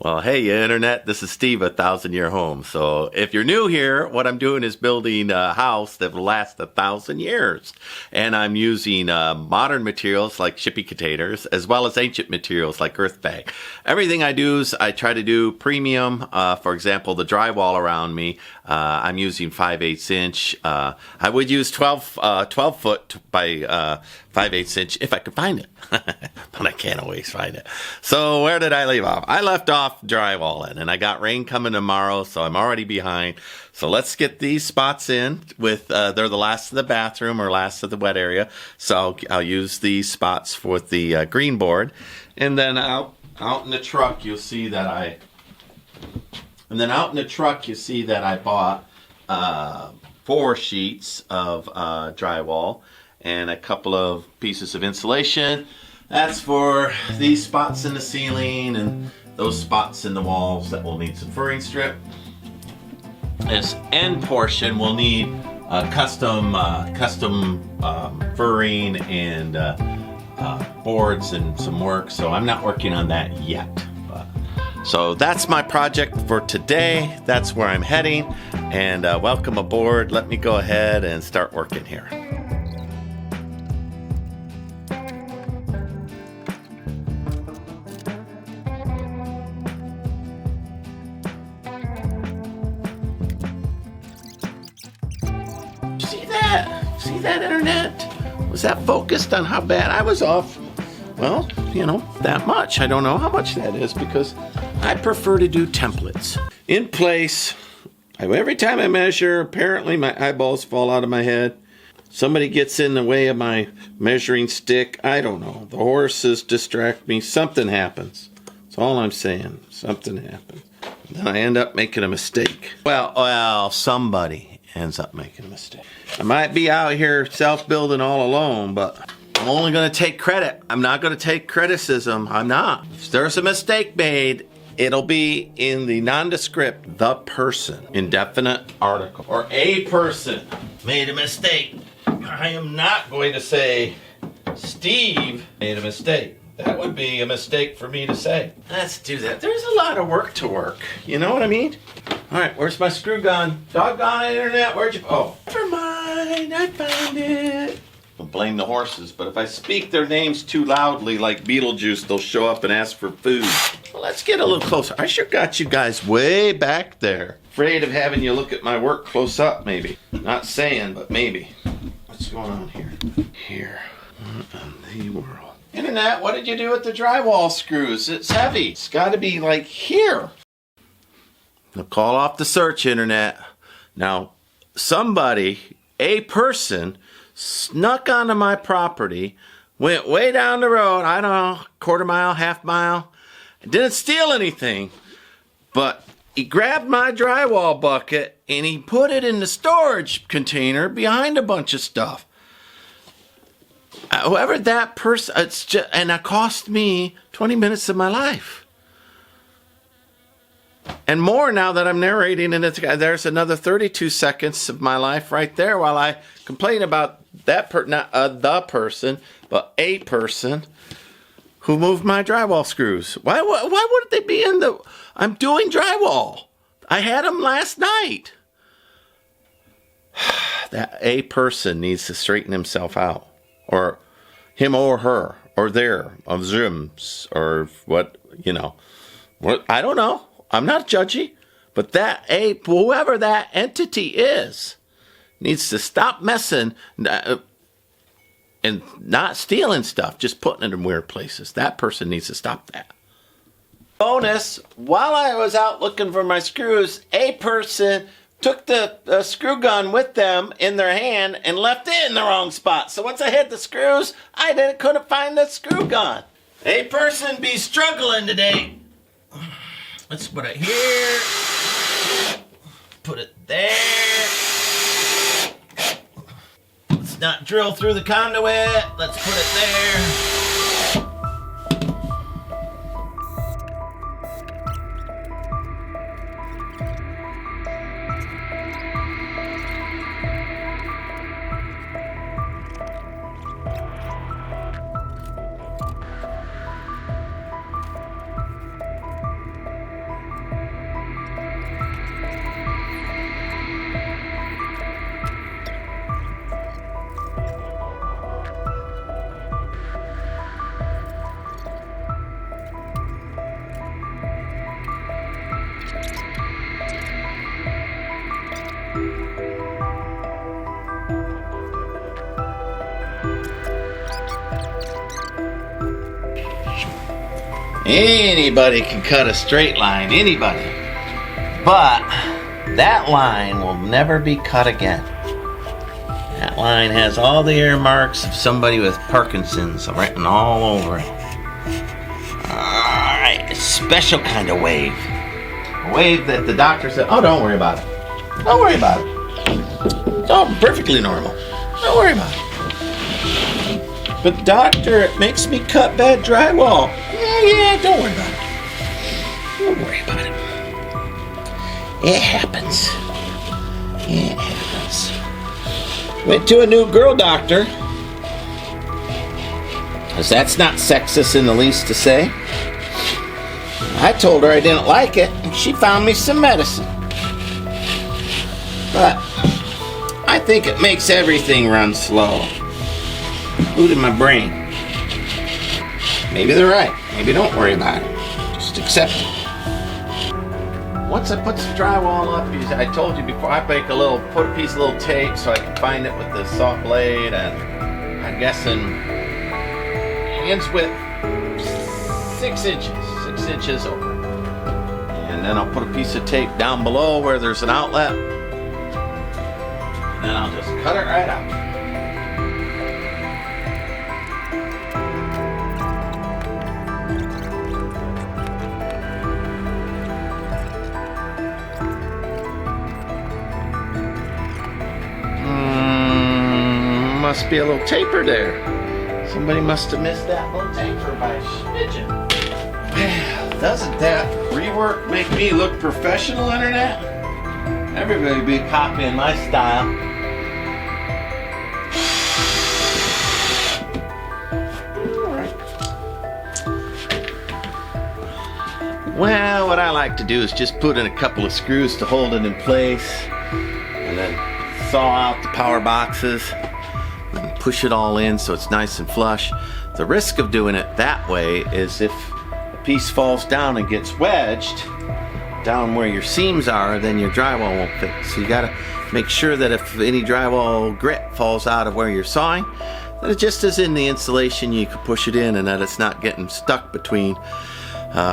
Well, hey, Internet, this is Steve, A Thousand Year Home. So if you're new here, what I'm doing is building a house that will last 1,000 years. And I'm using modern materials like shipping containers, as well as ancient materials like earth bag. Everything I do is I try to do premium. For example, the drywall around me, I'm using 5/8 inch. I would use 12 foot by 5/8 inch if I could find it. But I can't always find it. So where did I leave off? I left off drywalling, and I got rain coming tomorrow, so I'm already behind. So let's get these spots in with, they're the last of the bathroom or last of the wet area. So I'll use these spots for the green board. And then out in the truck, you'll see that I bought 4 sheets of drywall and a couple of pieces of insulation. That's for these spots in the ceiling and those spots in the walls that will need some furring strip. This end portion will need custom furring and boards and some work, so I'm not working on that yet. So that's my project for today. That's where I'm heading, and welcome aboard. Let me go ahead and start working here. See that, Internet? Was that focused on how bad I was off? Well, that much. I don't know how much that is because I prefer to do templates. In place, every time I measure, apparently my eyeballs fall out of my head. Somebody gets in the way of my measuring stick. I don't know. The horses distract me. Something happens. That's all I'm saying. Something happens. Then I end up making a mistake. Well, somebody ends up making a mistake. I might be out here self-building all alone, but I'm only going to take credit. I'm not going to take criticism. I'm not. If there's a mistake made, it'll be in the nondescript, the person, indefinite article, or a person made a mistake. I am not going to say Steve made a mistake. That would be a mistake for me to say. Let's do that. There's a lot of work to work. You know what I mean? All right, where's my screw gun? Doggone Internet, where'd you... Oh, never mind, I found it. Don't blame the horses, but if I speak their names too loudly like Beetlejuice, they'll show up and ask for food. Well, let's get a little closer. I sure got you guys way back there. Afraid of having you look at my work close up, maybe. Not saying, but maybe. What's going on here? Here. What in the world? Internet, what did you do with the drywall screws? It's heavy. It's got to be like here. Now call off the search, Internet. Now, somebody, a person, snuck onto my property, went way down the road, I don't know, quarter mile, half mile, didn't steal anything, but he grabbed my drywall bucket and he put it in the storage container behind a bunch of stuff. Whoever that person, and it cost me 20 minutes of my life. And more now that I'm narrating, and there's another 32 seconds of my life right there while I complain about that not the person, but a person who moved my drywall screws. Why wouldn't they be in the... I'm doing drywall. I had them last night. That a person needs to straighten himself out. Or him or her, or their, of Zooms, or what, what, I don't know. I'm not judgy, but whoever that entity is, needs to stop messing and not stealing stuff, just putting it in weird places. That person needs to stop that. Bonus, while I was out looking for my screws, a person took the screw gun with them in their hand and left it in the wrong spot. So once I hit the screws, I couldn't find the screw gun. A person be struggling today. Let's put it here. Put it there. Let's not drill through the conduit. Let's put it there. Anybody can cut a straight line, anybody. But that line will never be cut again. That line has all the earmarks of somebody with Parkinson's written all over it. Alright, a special kind of wave. A wave that the doctor said, oh, don't worry about it. Don't worry about it. It's all perfectly normal. Don't worry about it. But doctor, it makes me cut bad drywall. Yeah, don't worry about it. Don't worry about it. It happens. It happens. Went to a new girl doctor. Because that's not sexist in the least to say. I told her I didn't like it, and she found me some medicine. But I think it makes everything run slow, including my brain. Maybe they're right. Maybe don't worry about it. Just accept it. Once I put some drywall up, I told you before, I put a piece of little tape so I can find it with the saw blade, and I'm guessing hands width 6 inches over. And then I'll put a piece of tape down below where there's an outlet, and then I'll just cut it right out. Must be a little taper there. Somebody must have missed that little taper by a smidgen. Well, doesn't that rework make me look professional, internet? Everybody be copying my style. Alright. Well, what I like to do is just put in a couple of screws to hold it in place, and then saw out the power boxes and push it all in so it's nice and flush. The risk of doing it that way is if a piece falls down and gets wedged down where your seams are, then your drywall won't fit. So you gotta make sure that if any drywall grit falls out of where you're sawing, that it just is in the insulation, you can push it in, and that it's not getting stuck between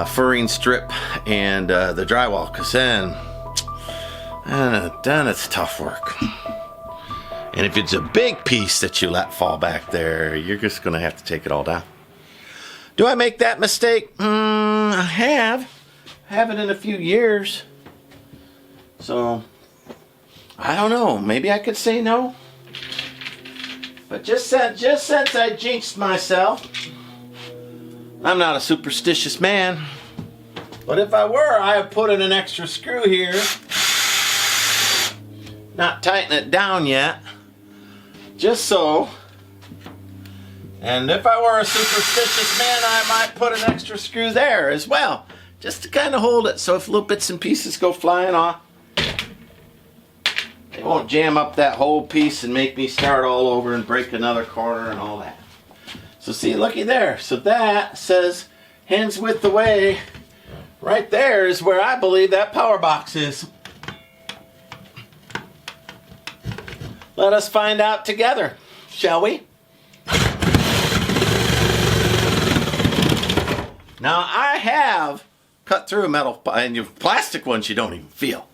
furring strip and the drywall, because then it's tough work. And if it's a big piece that you let fall back there, you're just going to have to take it all down. Do I make that mistake? I haven't in a few years. So, I don't know. Maybe I could say no. But just since I jinxed myself, I'm not a superstitious man. But if I were, I would put in an extra screw here. Not tighten it down yet. Just so. And if I were a superstitious man, I might put an extra screw there as well. Just to kind of hold it so if little bits and pieces go flying off, they won't jam up that whole piece and make me start all over and break another corner and all that. So see, looky there. So that says hands width away. Right there is where I believe that power box is. Let us find out together, shall we? Now I have cut through metal, and you plastic ones you don't even feel.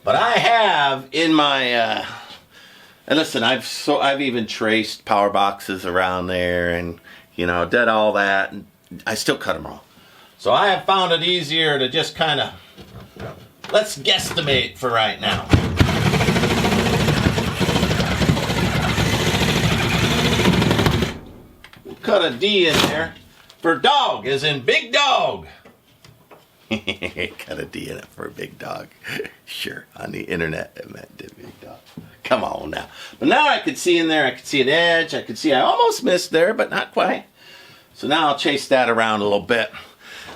But I have in my, and listen, I've even traced power boxes around there, and you know, did all that, and I still cut them wrong. So I have found it easier to just kind of, let's guesstimate for right now. Cut a D in there for dog, as in big dog. Cut a D in it for a big dog. Sure, on the internet it meant big dog. Come on now. But now I could see in there, I could see an edge, I could see I almost missed there, but not quite. So now I'll chase that around a little bit.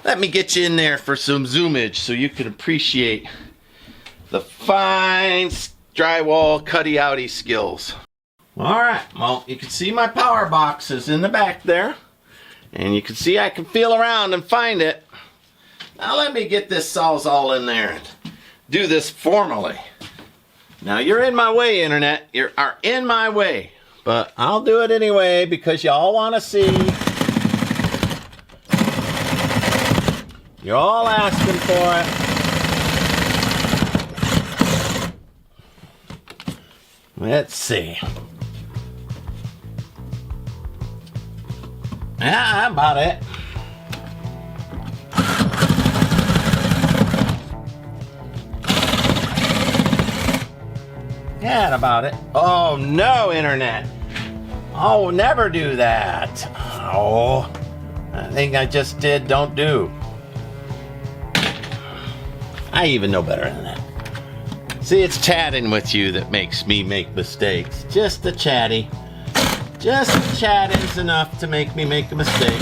Let me get you in there for some zoomage so you can appreciate the fine drywall cutty-outy skills. Alright, well, you can see my power box is in the back there. And you can see I can feel around and find it. Now let me get this Sawzall in there and do this formally. Now you're in my way, internet. You are in my way. But I'll do it anyway because y'all want to see. You're all asking for it. Let's see. Yeah, about it. Yeah, about it. Oh, no, internet. Oh, never do that. Oh, I think I just did don't do. I even know better than that. See, it's chatting with you that makes me make mistakes. Just the chatty. Just the chatting's enough to make me make a mistake.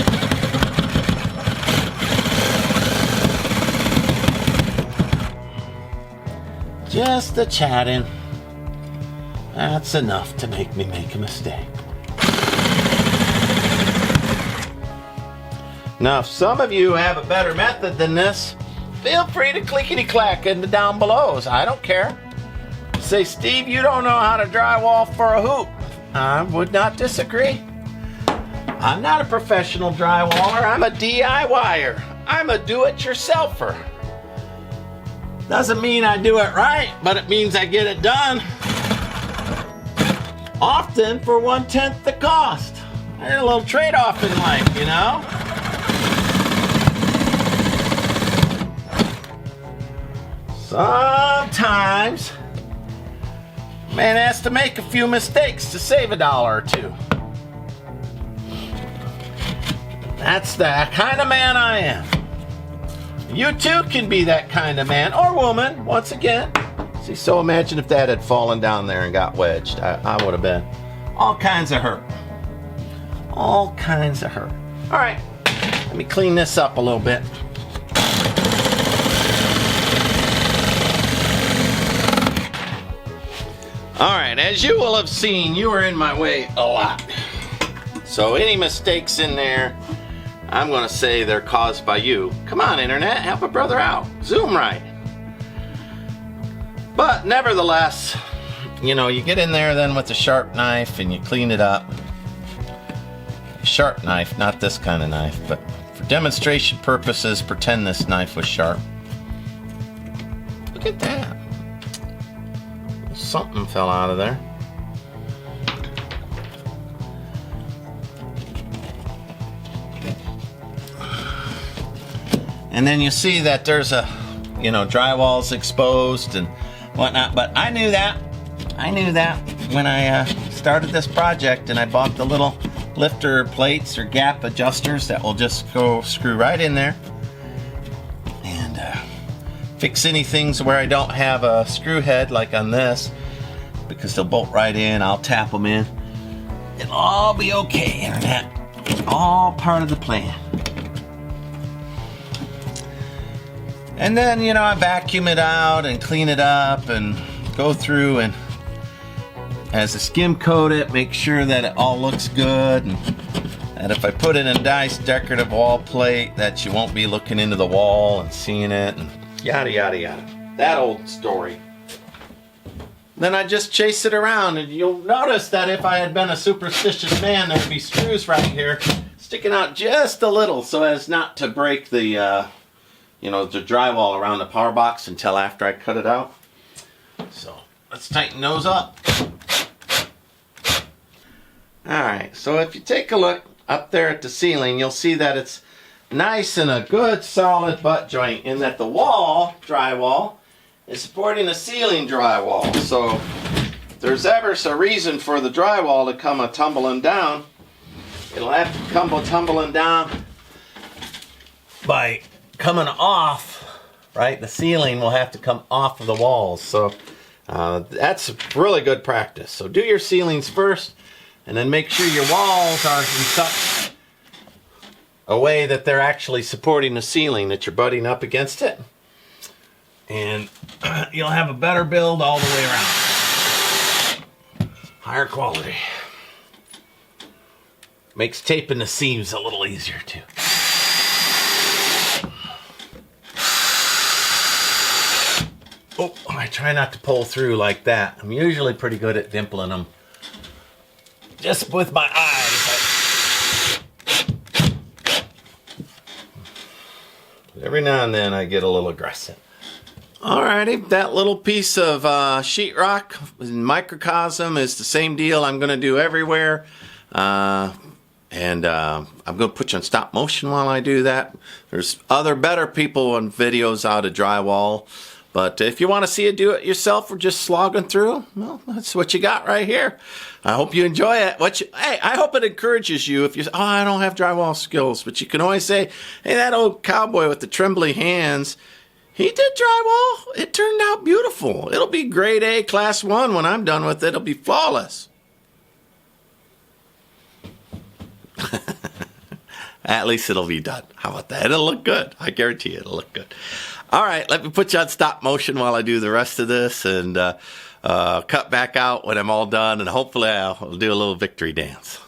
Just the chatting. That's enough to make me make a mistake. Now, if some of you have a better method than this, feel free to clickety-clack in the down belows. I don't care. Say, Steve, you don't know how to drywall for a hoop. I would not disagree. I'm not a professional drywaller. I'm a DIYer. I'm a do-it-yourselfer. Doesn't mean I do it right, but it means I get it done. Often for 1/10 the cost. There's a little trade-off in life, you know? Sometimes man has to make a few mistakes to save $1 or $2. That's the kind of man I am. You too can be that kind of man or woman, once again. See, so imagine if that had fallen down there and got wedged. I would have been all kinds of hurt. All kinds of hurt. All right, let me clean this up a little bit. All right, as you will have seen, you were in my way a lot. So any mistakes in there, I'm gonna say they're caused by you. Come on, internet, help a brother out. Zoom right. But nevertheless, you know, you get in there then with the sharp knife and you clean it up. Sharp knife, not this kind of knife, but for demonstration purposes, pretend this knife was sharp. Look at that. Something fell out of there. And then you see that there's a, you know, drywall's exposed and whatnot, but I knew that. I knew that when I started this project, and I bought the little lifter plates or gap adjusters that will just go screw right in there and fix any things where I don't have a screw head like on this, because they'll bolt right in. I'll tap them in. It'll all be okay, internet. All part of the plan. And then, you know, I vacuum it out and clean it up and go through and as a skim coat it, make sure that it all looks good, and that if I put in a nice decorative wall plate that you won't be looking into the wall and seeing it, and yada yada yada. That old story. Then I just chase it around, and you'll notice that if I had been a superstitious man, there'd be screws right here sticking out just a little so as not to break the you know, the drywall around the power box until after I cut it out. So let's tighten those up. Alright, so if you take a look up there at the ceiling, you'll see that it's nice and a good solid butt joint, in that the wall drywall is supporting the ceiling drywall. So if there's ever a reason for the drywall to come tumbling down, it'll have to come tumbling down by coming off, right? The ceiling will have to come off of the walls. So that's really good practice. So do your ceilings first, and then make sure your walls are in such a way that they're actually supporting the ceiling, that you're butting up against it. And you'll have a better build all the way around. Higher quality. Makes taping the seams a little easier too. Oh, I try not to pull through like that. I'm usually pretty good at dimpling them just with my eyes. Every now and then I get a little aggressive. Alrighty, that little piece of sheetrock in microcosm is the same deal I'm going to do everywhere. I'm going to put you on stop motion while I do that. There's other better people on videos how to drywall. But if you want to see it do it yourself or just slogging through, well, that's what you got right here. I hope you enjoy it. Hey, I hope it encourages you. If you say, oh, I don't have drywall skills, but you can always say, hey, that old cowboy with the trembly hands, he did drywall. It turned out beautiful. It'll be grade A, class 1 when I'm done with it. It'll be flawless. At least it'll be done. How about that? It'll look good. I guarantee you it'll look good. All right, let me put you on stop motion while I do the rest of this and cut back out when I'm all done, and hopefully I'll do a little victory dance.